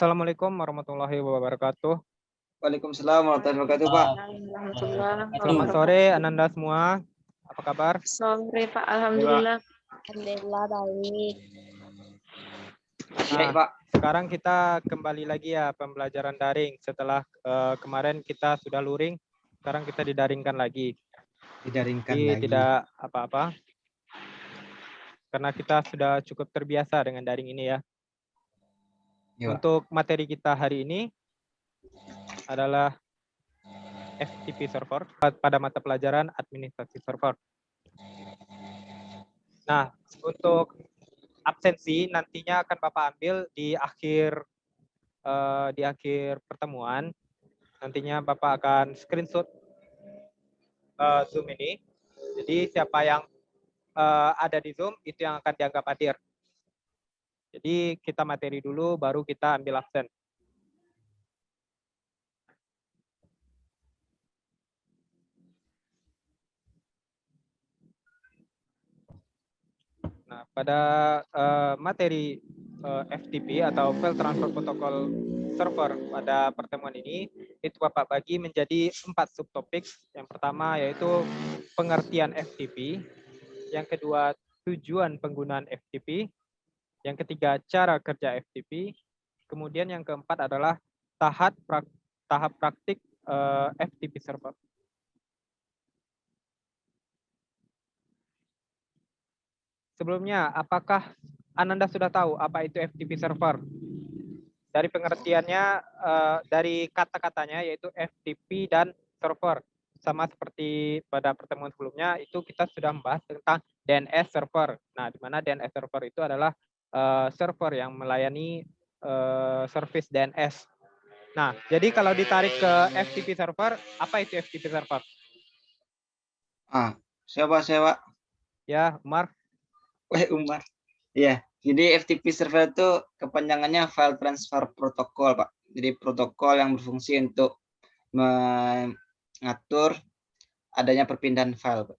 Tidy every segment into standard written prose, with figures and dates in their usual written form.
Assalamualaikum warahmatullahi wabarakatuh. Waalaikumsalam warahmatullahi wabarakatuh, Pak. Selamat sore Ananda semua. Apa kabar? Sore Pak, alhamdulillah. Alhamdulillah baik. Baik, Nah, Pak. sekarang kita kembali lagi ya pembelajaran daring. Setelah kemarin kita sudah luring, sekarang kita didaringkan lagi. Didaringkan Jadi lagi. tidak apa-apa. Karena kita sudah cukup terbiasa dengan daring ini ya. Ya, Pak. Untuk materi kita hari ini adalah FTP server pada mata pelajaran administrasi server. Nah, untuk absensi nantinya akan Bapak ambil di akhir pertemuan. Nantinya Bapak akan screenshot Zoom ini. Jadi siapa yang ada di Zoom itu yang akan dianggap hadir. Jadi kita materi dulu baru kita ambil absen. Nah, pada materi FTP atau File Transfer Protocol Server pada pertemuan ini, itu Bapak bagi menjadi 4 subtopik. Yang pertama yaitu pengertian FTP, yang kedua tujuan penggunaan FTP, yang ketiga cara kerja FTP, kemudian yang keempat adalah tahap praktik FTP server. Sebelumnya, apakah Ananda sudah tahu apa itu FTP server? Dari pengertiannya, dari kata-katanya yaitu FTP dan server. Sama seperti pada pertemuan sebelumnya, itu kita sudah membahas tentang DNS server. Nah, di mana DNS server itu adalah server yang melayani service DNS. Nah, jadi kalau ditarik ke FTP server, apa itu FTP server? Siapa? Ya, Umar. Umar. Iya, jadi FTP server itu kepanjangannya File Transfer Protocol, Pak. Jadi protokol yang berfungsi untuk mengatur adanya perpindahan file, Pak.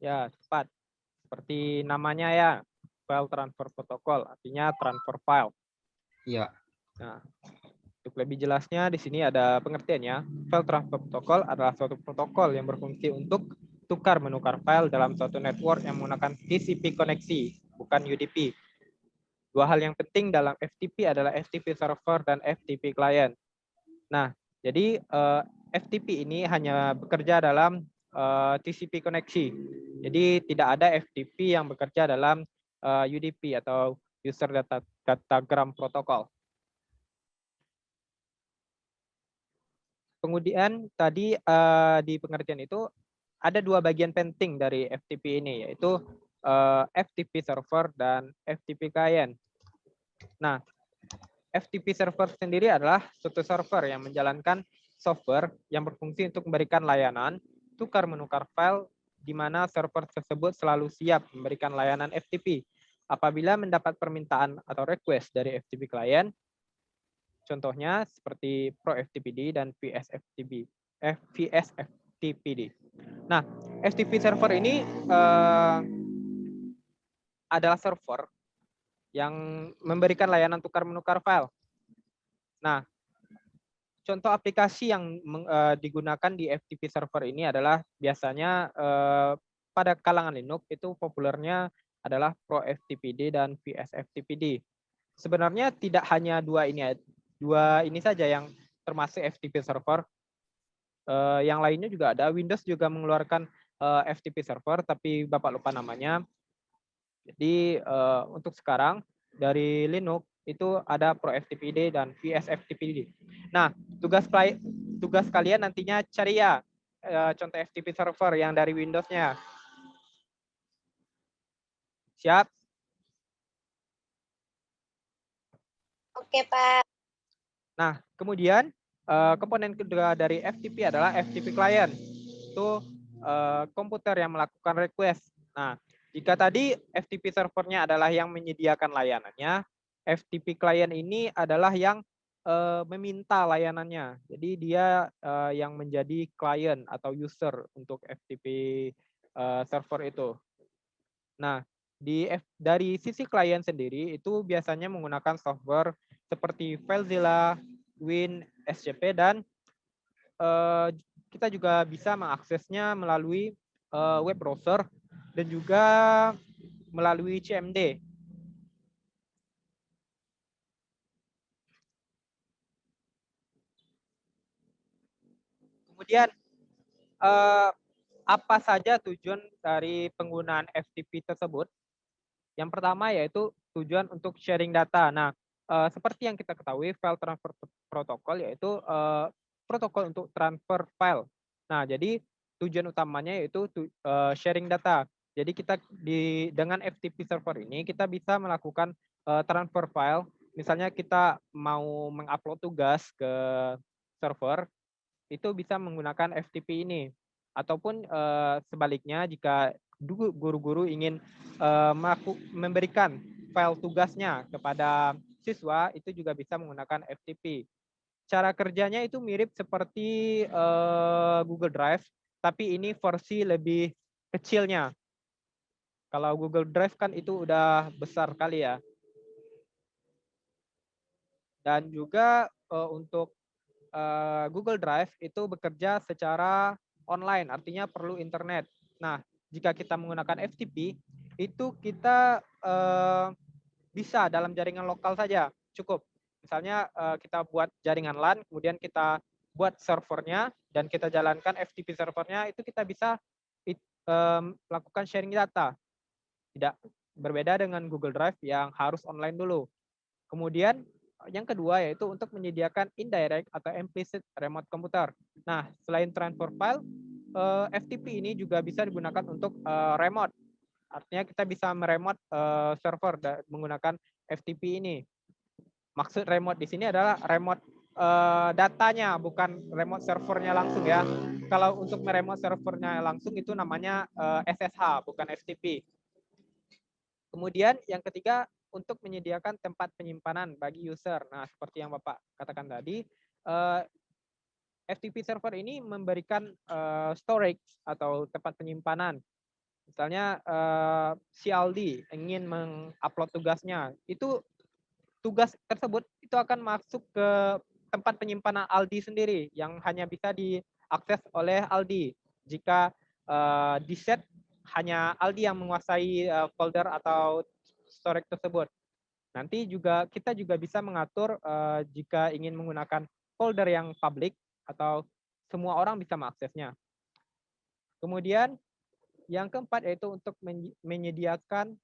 Ya, tepat. Seperti namanya ya, File Transfer Protocol, artinya transfer file. Iya. Nah, untuk lebih jelasnya di sini ada pengertiannya. File Transfer Protocol adalah suatu protokol yang berfungsi untuk tukar menukar file dalam suatu network yang menggunakan TCP koneksi, bukan UDP. Dua hal yang penting dalam FTP adalah FTP server dan FTP client. Nah, jadi FTP ini hanya bekerja dalam TCP koneksi. Jadi tidak ada FTP yang bekerja dalam UDP atau User Datagram Protocol. Kemudian tadi di pengertian itu ada dua bagian penting dari FTP ini, yaitu FTP server dan FTP client. Nah, FTP server sendiri adalah suatu server yang menjalankan software yang berfungsi untuk memberikan layanan tukar-menukar file di mana server tersebut selalu siap memberikan layanan FTP apabila mendapat permintaan atau request dari FTP client. Contohnya seperti ProFTPD dan VSFTPD. Nah, FTP server ini adalah server yang memberikan layanan tukar-menukar file. Nah, contoh aplikasi yang digunakan di FTP server ini adalah biasanya pada kalangan Linux itu populernya adalah ProFTPD dan VSFTPD. Sebenarnya tidak hanya dua ini saja yang termasuk FTP server. Yang lainnya juga ada. Windows juga mengeluarkan FTP server, tapi Bapak lupa namanya. Jadi untuk sekarang dari Linux itu ada ProFTPD dan VSFTPD. Nah, tugas kalian nantinya cari ya contoh FTP server yang dari Windows-nya. Siap? Oke, Pak. Nah, kemudian komponen kedua dari FTP adalah FTP client. Itu komputer yang melakukan request. Nah, jika tadi FTP servernya adalah yang menyediakan layanannya, FTP client ini adalah yang meminta layanannya. Jadi dia yang menjadi client atau user untuk FTP server itu. Nah, dari sisi klien sendiri itu biasanya menggunakan software seperti FileZilla, Win, SCP, dan kita juga bisa mengaksesnya melalui web browser dan juga melalui CMD. Kemudian apa saja tujuan dari penggunaan FTP tersebut? Yang pertama yaitu tujuan untuk sharing data. Nah, seperti yang kita ketahui, file transfer protokol yaitu protokol untuk transfer file. Nah, jadi tujuan utamanya yaitu sharing data. Jadi kita dengan FTP server ini kita bisa melakukan transfer file. Misalnya kita mau mengupload tugas ke server, itu bisa menggunakan FTP ini. Ataupun sebaliknya jika guru-guru ingin memberikan file tugasnya kepada siswa, itu juga bisa menggunakan FTP. Cara kerjanya itu mirip seperti Google Drive, tapi ini versi lebih kecilnya. Kalau Google Drive kan itu udah besar kali ya. Dan juga untuk Google Drive itu bekerja secara online, artinya perlu internet. Nah, jika kita menggunakan FTP, itu kita bisa dalam jaringan lokal saja, cukup. Misalnya kita buat jaringan LAN, kemudian kita buat servernya, dan kita jalankan FTP servernya, itu kita bisa melakukan sharing data. Tidak berbeda dengan Google Drive yang harus online dulu. Kemudian yang kedua yaitu untuk menyediakan indirect atau implicit remote komputer. Nah, selain transfer file, FTP ini juga bisa digunakan untuk remote. Artinya kita bisa meremote server menggunakan FTP ini. Maksud remote di sini adalah remote datanya, bukan remote servernya langsung ya. Kalau untuk meremote servernya langsung itu namanya SSH, bukan FTP. Kemudian yang ketiga, untuk menyediakan tempat penyimpanan bagi user. Nah, seperti yang Bapak katakan tadi, FTP server ini memberikan storage atau tempat penyimpanan. Misalnya si Aldi ingin mengupload tugasnya, itu tugas tersebut itu akan masuk ke tempat penyimpanan Aldi sendiri yang hanya bisa diakses oleh Aldi. Jika di set hanya Aldi yang menguasai folder atau storage tersebut. Nanti juga kita juga bisa mengatur jika ingin menggunakan folder yang public atau semua orang bisa mengaksesnya. Kemudian yang keempat yaitu untuk menyediakan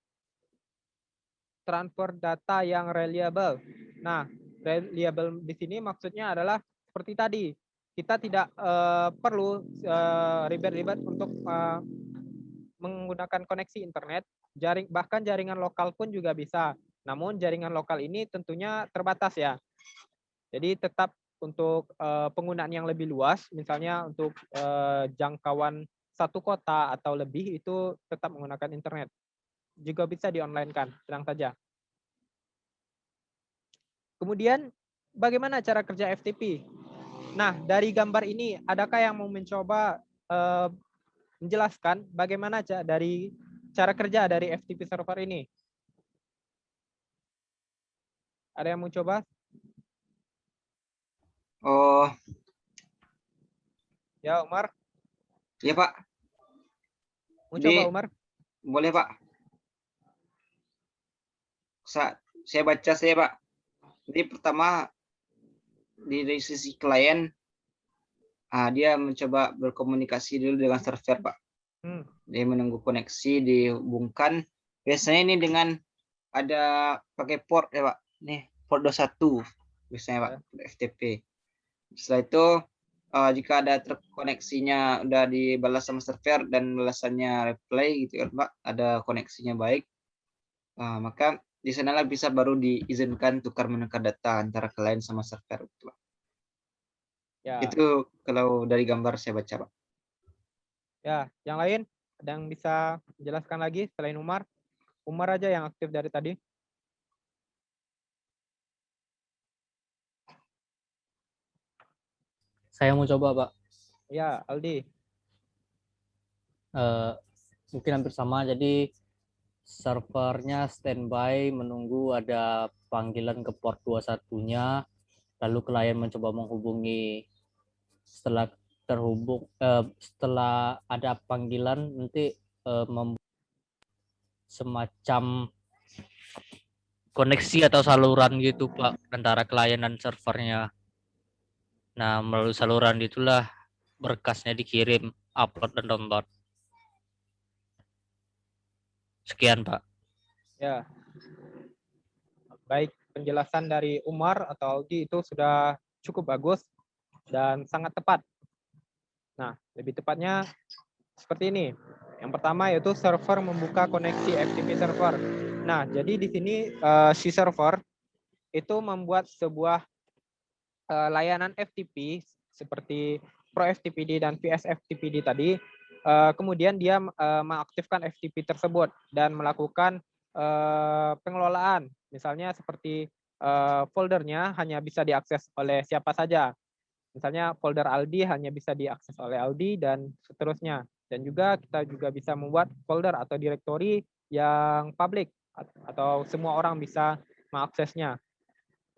transfer data yang reliable. Nah, reliable di sini maksudnya adalah seperti tadi, kita tidak perlu ribet-ribet untuk menggunakan koneksi internet, bahkan jaringan lokal pun juga bisa. Namun jaringan lokal ini tentunya terbatas ya. Jadi tetap untuk penggunaan yang lebih luas, misalnya untuk jangkauan satu kota atau lebih itu tetap menggunakan internet. Juga bisa di-online-kan, tenang saja. Kemudian bagaimana cara kerja FTP? Nah, dari gambar ini, adakah yang mau mencoba menjelaskan bagaimana dari cara kerja dari FTP server ini? Ada yang mau coba? Oh, Ya, Umar. ya Pak. Mau Jadi, coba, Umar? boleh Pak. Saya baca saya Pak. Jadi pertama dari sisi klien, dia mencoba berkomunikasi dulu dengan server Pak. Dia menunggu koneksi dihubungkan. Biasanya ini dengan ada pakai port ya Pak. Nih port 21 biasanya Pak, FTP. Setelah itu jika ada terkoneksinya udah dibalas sama server dan balasannya reply gitu kan Pak, ada koneksinya baik, maka di sanalah bisa baru diizinkan tukar menukar data antara klien sama server gitu Pak. Ya. Itu kalau dari gambar saya baca Pak. Ya, yang lain ada yang bisa menjelaskan lagi selain Umar? Umar aja yang aktif dari tadi. Saya mau coba, Pak. Ya, Aldi. Mungkin hampir sama. Jadi servernya standby menunggu ada panggilan ke port 21-nya, lalu klien mencoba menghubungi. Setelah setelah ada panggilan nanti semacam koneksi atau saluran gitu Pak antara klien dan servernya. Nah, melalui saluran itulah berkasnya dikirim, upload dan download. Sekian Pak. Ya, baik, penjelasan dari Umar atau Aldi itu sudah cukup bagus dan sangat tepat. Nah, lebih tepatnya seperti ini. Yang pertama yaitu server membuka koneksi FTP server. Nah, jadi di sini si server itu membuat sebuah layanan FTP seperti Pro FTPD dan VS FTPD tadi. Kemudian dia mengaktifkan FTP tersebut dan melakukan pengelolaan. Misalnya seperti foldernya hanya bisa diakses oleh siapa saja. Misalnya folder Aldi hanya bisa diakses oleh Aldi dan seterusnya. Dan juga kita juga bisa membuat folder atau directory yang public atau semua orang bisa mengaksesnya.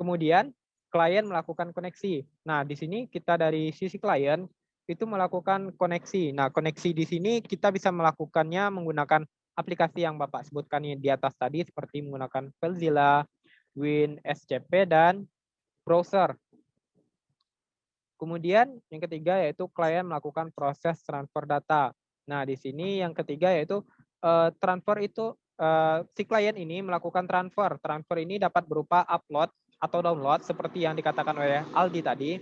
Kemudian klien melakukan koneksi. Nah, di sini kita dari sisi klien itu melakukan koneksi. Nah, koneksi di sini kita bisa melakukannya menggunakan aplikasi yang Bapak sebutkan di atas tadi seperti menggunakan FileZilla, WinSCP, dan browser. Kemudian yang ketiga yaitu klien melakukan proses transfer data. Nah, di sini yang ketiga yaitu transfer itu si klien ini melakukan transfer. Transfer ini dapat berupa upload atau download seperti yang dikatakan oleh Aldi tadi.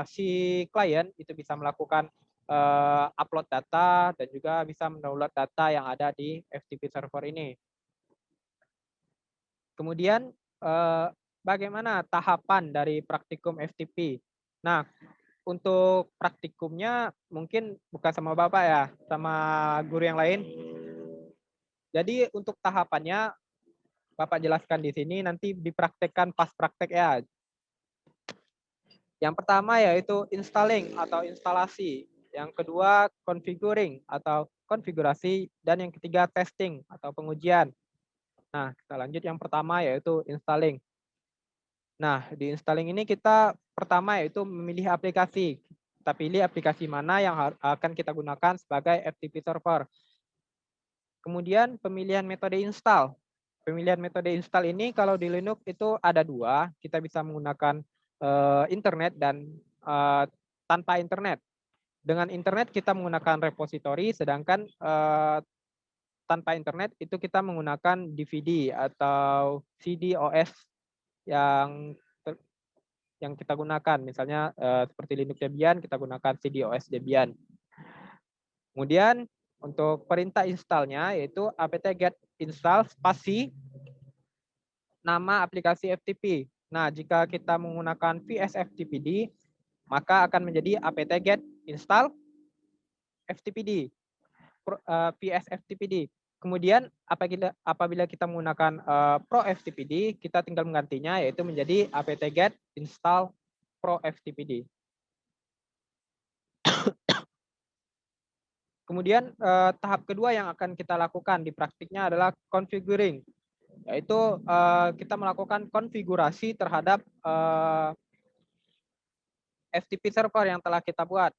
Si klien itu bisa melakukan upload data dan juga bisa mendownload data yang ada di FTP server ini. Kemudian bagaimana tahapan dari praktikum FTP? Nah, untuk praktikumnya mungkin bukan sama Bapak ya, sama guru yang lain. Jadi untuk tahapannya Bapak jelaskan di sini, nanti dipraktekkan pas praktek ya. Yang pertama yaitu installing atau instalasi. Yang kedua configuring atau konfigurasi. Dan yang ketiga testing atau pengujian. Nah, kita lanjut yang pertama yaitu installing. Nah, di installing ini kita pertama yaitu memilih aplikasi. Kita pilih aplikasi mana yang akan kita gunakan sebagai FTP server. Kemudian pemilihan metode install. Pemilihan metode install ini kalau di Linux itu ada dua. Kita bisa menggunakan internet dan tanpa internet. Dengan internet kita menggunakan repository, sedangkan tanpa internet itu kita menggunakan DVD atau CD OS yang kita gunakan, misalnya seperti Linux Debian kita gunakan CD OS Debian. Kemudian untuk perintah installnya yaitu apt-get install spasi nama aplikasi FTP. Nah, jika kita menggunakan VS-FTPD maka akan menjadi apt-get install FTPD, VS-FTPD. Kemudian apabila kita menggunakan Pro FTPD, kita tinggal menggantinya yaitu menjadi apt-get install Pro FTPD. Kemudian tahap kedua yang akan kita lakukan di praktiknya adalah configuring, yaitu kita melakukan konfigurasi terhadap FTP server yang telah kita buat.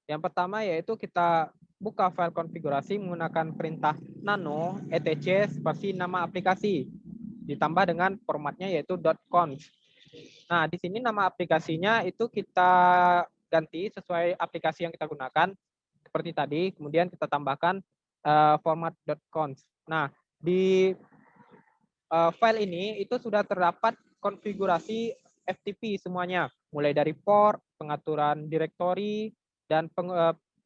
Yang pertama yaitu kita buka file konfigurasi menggunakan perintah nano etc spasi nama aplikasi ditambah dengan formatnya yaitu .conf. Nah, di sini nama aplikasinya itu kita ganti sesuai aplikasi yang kita gunakan seperti tadi, kemudian kita tambahkan format .conf. Nah, di file ini itu sudah terdapat konfigurasi FTP semuanya, mulai dari port, pengaturan directory, dan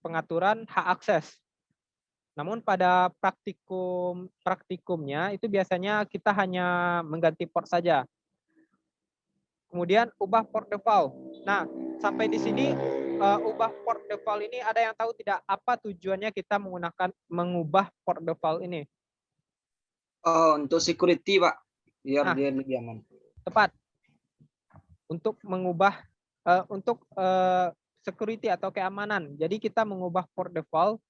pengaturan hak akses. Namun pada praktikumnya itu biasanya kita hanya mengganti port saja. Kemudian ubah port default. Nah, sampai di sini ubah port default ini ada yang tahu tidak apa tujuannya kita mengubah port default ini? Oh, untuk security, Pak. Biar dia lebih aman. Tepat. Untuk mengubah untuk security atau keamanan. Jadi kita mengubah port default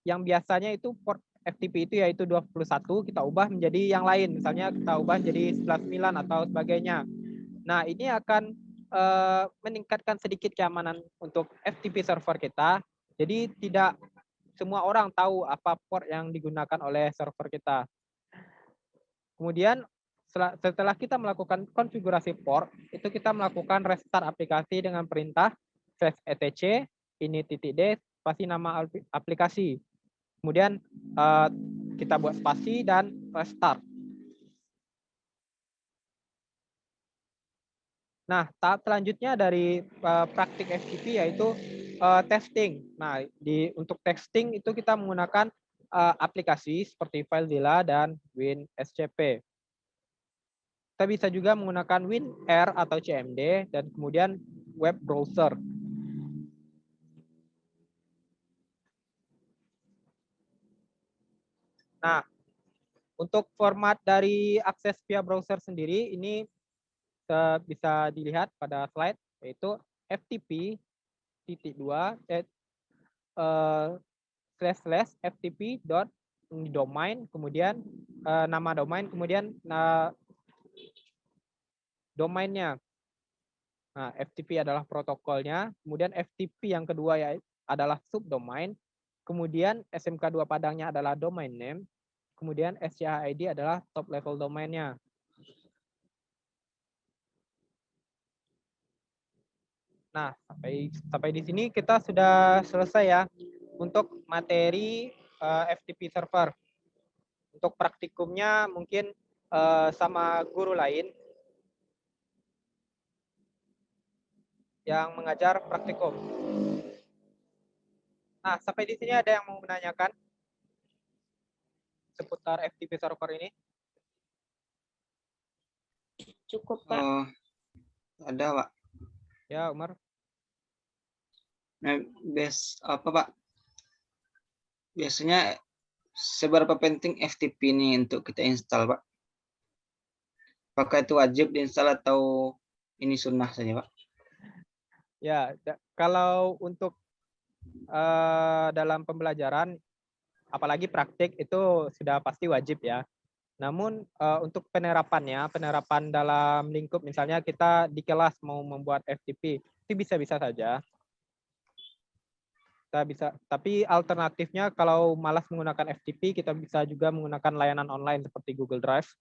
yang biasanya itu port FTP itu yaitu 21, kita ubah menjadi yang lain. Misalnya kita ubah jadi 99 atau sebagainya. Nah, ini akan meningkatkan sedikit keamanan untuk FTP server kita. Jadi tidak semua orang tahu apa port yang digunakan oleh server kita. Kemudian setelah kita melakukan konfigurasi port, itu kita melakukan restart aplikasi dengan perintah /etc ini.d spasi nama aplikasi. Kemudian kita buat spasi dan restart. Nah, tahap selanjutnya dari praktik FTP yaitu testing. Nah, untuk testing itu kita menggunakan aplikasi seperti FileZilla dan WinSCP. Kita bisa juga menggunakan WinR atau CMD dan kemudian web browser. Nah, untuk format dari akses via browser sendiri ini bisa dilihat pada slide, yaitu ftp://ftp.domain, kemudian nama domain, kemudian domainnya. Nah, FTP adalah protokolnya, kemudian FTP yang kedua adalah subdomain, kemudian SMK2 Padangnya adalah domain name, kemudian SCHID adalah top level domainnya. Nah, sampai di sini kita sudah selesai ya untuk materi FTP server. Untuk praktikumnya mungkin sama guru lain yang mengajar praktikum. Nah, sampai di sini ada yang mau menanyakan seputar FTP server ini? Cukup, Pak. Oh, ada, Pak. Ya, Umar. Nah, apa, Pak? Biasanya seberapa penting FTP ini untuk kita install, Pak? Apakah itu wajib diinstal atau ini sunnah saja, Pak? Ya, kalau untuk dalam pembelajaran, apalagi praktik itu sudah pasti wajib ya. Namun untuk penerapan dalam lingkup misalnya kita di kelas mau membuat FTP, itu bisa-bisa saja. Kita bisa, tapi alternatifnya kalau malas menggunakan FTP, kita bisa juga menggunakan layanan online seperti Google Drive.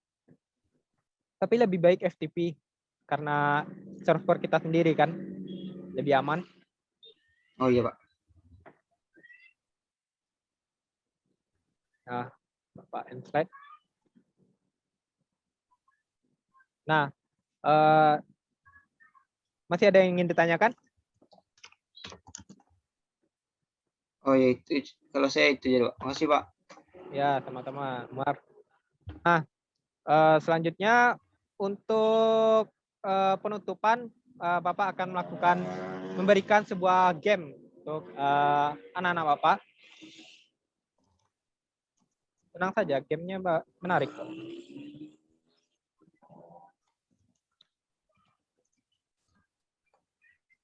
Tapi lebih baik FTP karena server kita sendiri kan lebih aman. Oh iya, Pak. Nah, Bapak slide. Nah, masih ada yang ingin ditanyakan? Oh ya, itu kalau saya itu ya, Pak. Makasih, Pak. Ya, sama-sama, Umar. Nah, selanjutnya untuk penutupan, Bapak akan memberikan sebuah game untuk anak-anak Bapak. Tenang saja, gamenya Mbak menarik.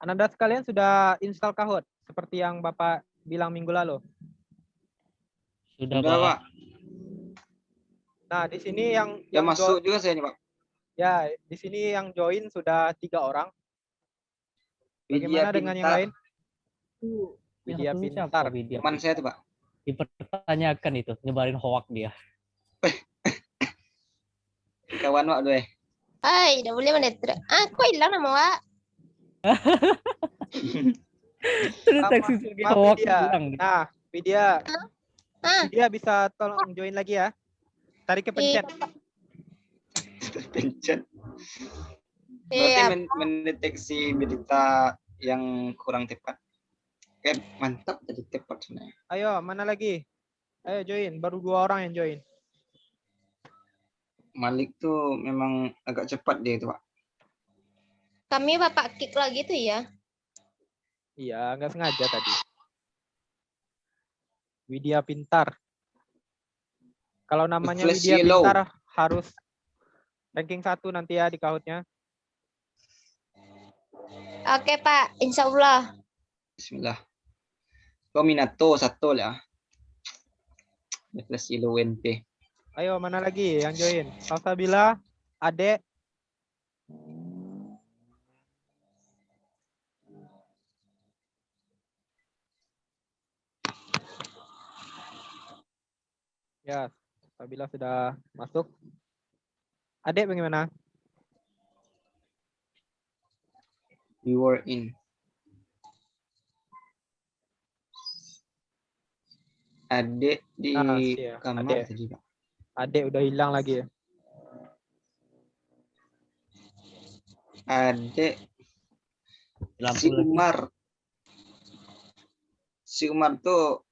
Anda sekalian sudah install Kahoot seperti yang Bapak bilang minggu lalu? Sudah, Udah, Pak. Pak. Nah, di sini yang masuk juga saya nih, Pak. Ya, di sini yang join sudah 3 orang. Bagaimana dengan yang lain? Widya Pintar. Teman saya tuh, Pak. Dipertanyakan itu, nyebarin hoak dia. Kawan, Pak, deh. Ay, udah boleh menetra. Kok hilang nama, Wak? Terus taksi sebagai hoak hilang. Nah, Widya. Hah? Widya bisa tolong join lagi ya. Tarik ke pencet. Pencet. Iya. Berarti mendeteksi berita yang kurang tepat. Mantap, jadi tepat sebenarnya. Ayo, mana lagi? Ayo join, baru 2 orang yang join. Malik tuh memang agak cepat dia itu, Pak. Kami Bapak kick lagi tuh ya. Iya, nggak sengaja tadi. Widya Pintar. Kalau namanya Widya Pintar harus ranking 1 nanti ya di Kahoot-nya. Oke, Pak. Insya Allah. Bismillah. Kominato 1 lah. Flash Yellow WNP. Ayo, mana lagi yang join? Salsabila, Ade. Ya, Salsabila sudah masuk. Ade bagaimana? We were in. Adik di Iya, kamar Ade. tadi, Pak. Ade udah hilang lagi ya. Adik Lampu si lagi. Umar. Si Umar tuh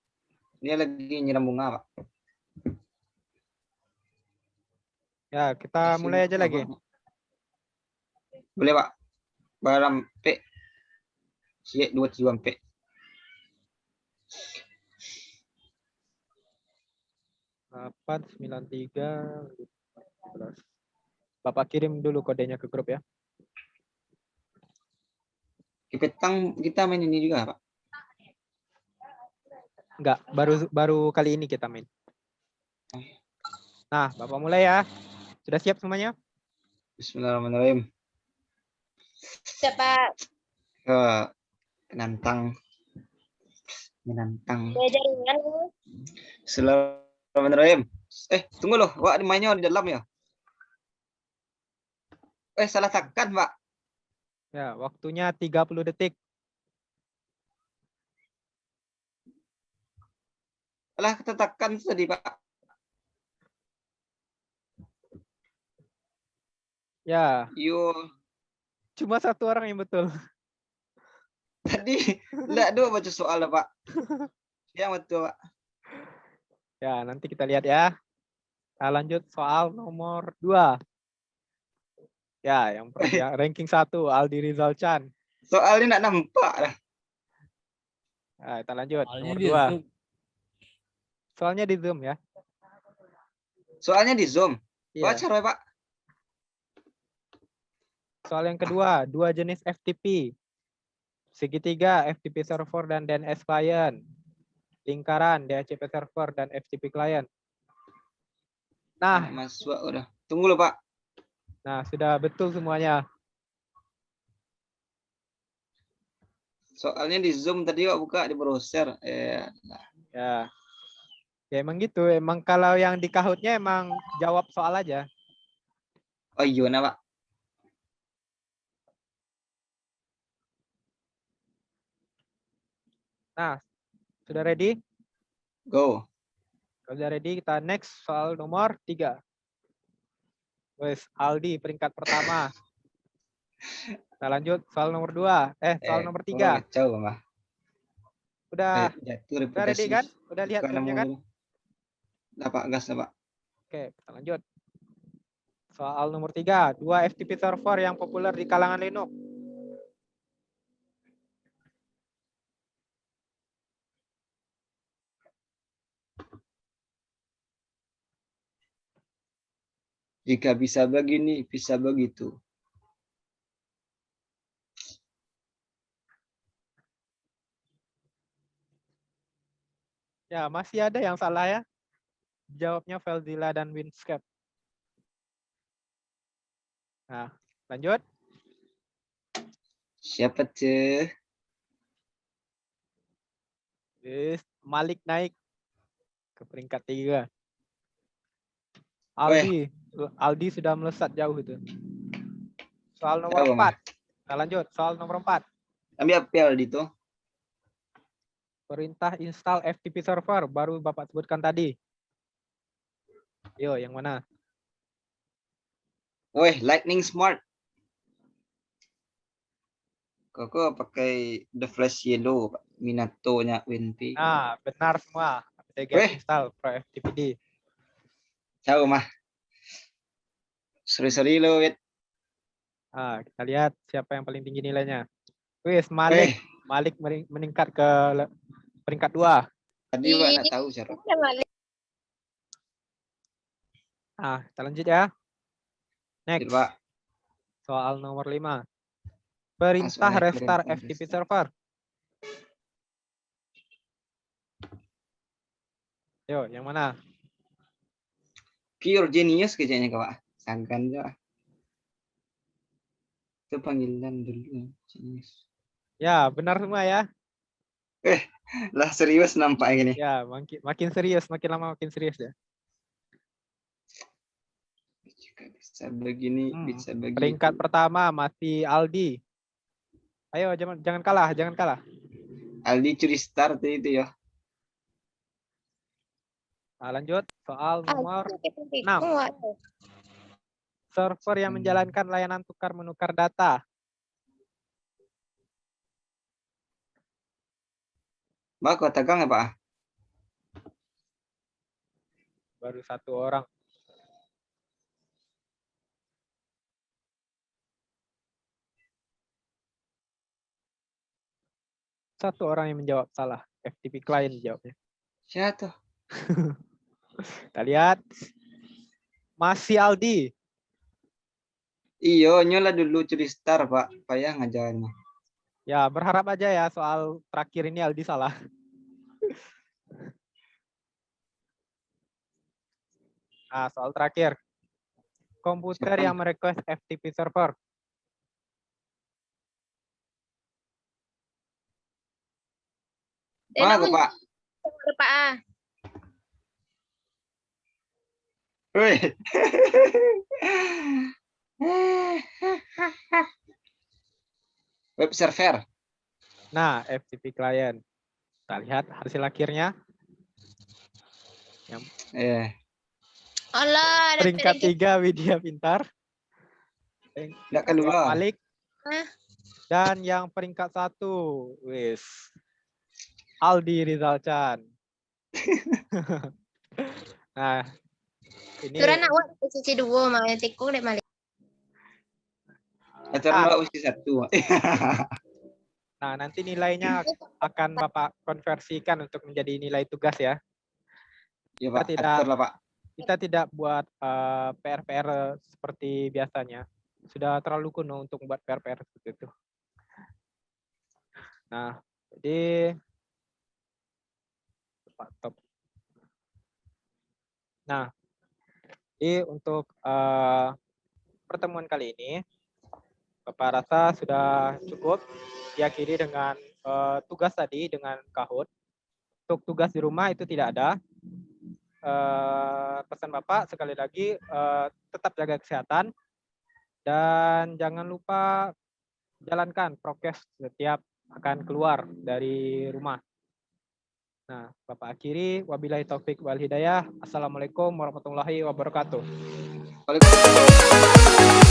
dia lagi nyiram bunga, Pak. Ya, kita mulai aja lagi. Boleh, Pak. Barang P. Siap 2 P. Delapan 93 11. Bapak kirim dulu kodenya ke grup ya. Di petang kita main ini juga, Pak. Enggak, baru kali ini kita main. Nah, Bapak mulai ya. Sudah siap semuanya? Bismillahirrahmanirrahim. Siapa Menantang. jaringan? Bismillahirrahmanirrahim. Tunggu loh, Wak, mainnya di dalam ya. Salah tekan, Pak. Ya, waktunya 30 detik. Salah tekan tadi, Pak. Ya, Yo, cuma satu orang yang betul. tadi enggak dua baca soal, Pak. Yang betul, Pak. Ya, nanti kita lihat ya. Kita lanjut soal nomor 2. Ya, yang ranking 1 Aldi Rizal Chan. Soalnya enggak nampak lah. Nah, kita lanjut Soalnya nomor dia 2. tuh Soalnya di Zoom ya. Soalnya di Zoom. Iya. Baca, Roy, Pak. Soal yang kedua, 2 jenis FTP. Segitiga FTP server dan DNS client. Lingkaran DHCP server dan FTP client. Nah, Masuk udah. Tunggu loh, Pak. nah sudah betul semuanya. Soalnya di Zoom tadi Pak buka di browser. Ya. Ya emang gitu. Emang kalau yang di Kahoot-nya emang jawab soal aja. Oh iya, nah, Pak. Nah, sudah ready? Go. Kalau sudah ready, kita next soal nomor 3. Wes, Aldi peringkat pertama. Kita lanjut soal nomor 2. Soal nomor 3. Kacau, Pak. Udah Jatuh udah ready kan? Udah lihat filmnya kan? Dapat gas, Pak. Oke, kita lanjut. Soal nomor 3, 2 FTP server yang populer di kalangan Linux. Jika bisa begini, bisa begitu. Ya, masih ada yang salah ya. Jawabnya FileZilla dan Windscape. Nah, lanjut. Siapa tuh? Malik naik ke peringkat 3. Aldi sudah melesat jauh itu. Soal nomor 4. Kita lanjut. Soal nomor 4. Ambil apel di itu. Perintah install FTP server baru Bapak sebutkan tadi. Yo, yang mana? Lightning Smart. Koko pakai The Flash Yellow, Pak. Minato-nya WinP. Nah, benar semua. apt install Pro FTPD. Ciao, mah. Sorry lo, Wit. Nah, kita lihat siapa yang paling tinggi nilainya. Wis, Malik meningkat ke peringkat 2. Tadi Pak nggak tahu cara. Nah, kita lanjut ya. Next. Pak. Soal nomor 5. Perintah restart FTP server. Yo, yang mana? Pure genius kayaknya Kak. Sangkan aja. Itu panggilan dulu. Genius. Ya, benar semua ya. Lah serius nampak ini. Ya, makin serius, makin lama makin serius ya. Jika bisa begini, Hmm, bisa begitu. Peringkat pertama masih Aldi. Ayo, jangan kalah, jangan kalah. Aldi curi start itu ya. Nah, lanjut soal nomor Kita 6. Server yang menjalankan layanan tukar menukar data. Mbak, kau tegang ya Pak? Baru 1 orang. Satu orang yang menjawab salah. FTP client jawabnya. Siapa tuh? Kita lihat. Masih Aldi. Iyo, nyola dulu curi start Pak. Payah ngajarnya. Ya, berharap aja ya soal terakhir ini Aldi salah. Nah, soal terakhir. Komputer Siapa? yang merequest FTP server. Mana Pak? Pak A. Woi. Web server. Nah, FTP client. Kita lihat hasil akhirnya. Allah, ada Peringkat lagi. 3 Widya Pintar. Enggak kedua. Malik. Hah? Dan yang peringkat 1, wis, Aldi Rizal Chan. Nah, ini Turun awak posisi 2 mah tiku dek malik. Aturan Mbak usia 1. nah, nanti nilainya akan Bapak konversikan untuk menjadi nilai tugas ya. Ya Pak, Kita atur lah Pak. Kita tidak buat PR-PR seperti biasanya. Sudah terlalu kuno untuk membuat PR-PR seperti itu. Nah, jadi top. Nah, jadi untuk pertemuan kali ini, Bapak rasa sudah cukup diakhiri dengan tugas tadi dengan Kahoot. Untuk tugas di rumah itu tidak ada. Pesan Bapak sekali lagi tetap jaga kesehatan dan jangan lupa jalankan prokes setiap akan keluar dari rumah. Nah, Bapak akhiri, wabillahi taufik wal hidayah. Assalamualaikum warahmatullahi wabarakatuh. Waalaikumsalam.